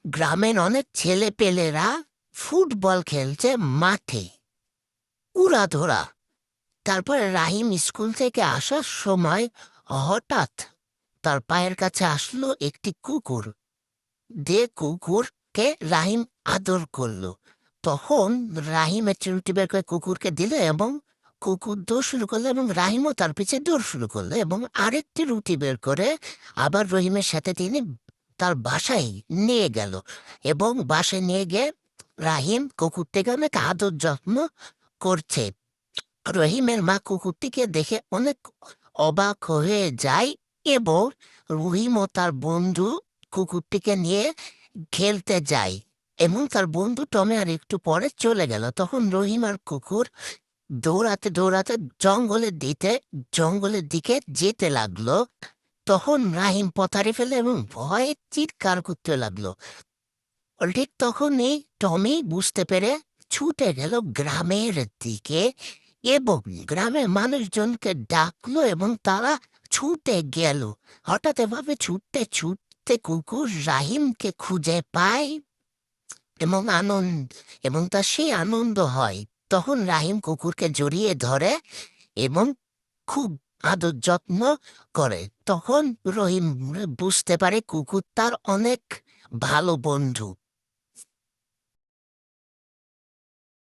গ্রামের অনেক ছেলেপেলেরা ফুটবল খেলছে মাঠে উড়াধুরা। তারপর রাহিম স্কুল থেকে আসার সময় হঠাৎ তার পায়ের কাছে আসলো একটি কুকুর। কুকুরকে রাহিম আদর করলো। তখন রাহিম একটি রুটি বের করে কুকুরকে দিল এবং কুকুর দৌড় শুরু করলো এবং রাহিমও তার পিছে দৌড় শুরু করলো এবং আরেকটি রুটি বের করে আবার রহিমের সাথে তিনি তার বাসায় নিয়ে গেল। এবং বাসায় নিয়ে গিয়ে রাহিম কুকুরটিকে অনেক আদর যত্ন করছে। রহিমের মা কুকুরটিকে দেখে অনেক অবাক হয়ে যায় এবং রহিম ও তার বন্ধু কুকুরটিকে নিয়ে খেলতে যায় এবং তার বন্ধু টমে আর একটু পরে চলে গেল। তখন রহিম আর কুকুর দৌড়াতে দৌড়াতে জঙ্গলের দিকে যেতে লাগলো। তখন রাহিম পথারে ফেলে এবং ভয়ে চিৎকার করতে লাগলো। ঠিক তখনই টমি বুঝতে পেরে ছুটে গেল গ্রামের দিকে এবং গ্রামের মানুষজনকে ডাকলো এবং তারা ছুটে গেল। হঠাৎ এভাবে ছুটতে ছুটতে কুকুর রাহিমকে খুঁজে পায় এবং তার সেই আনন্দ হয়। তখন রাহিম কুকুরকে জড়িয়ে ধরে এবং খুব আদর যত্ন করে। তখন রহিম বুঝতে পারে কুকুর তার অনেক ভালো বন্ধু।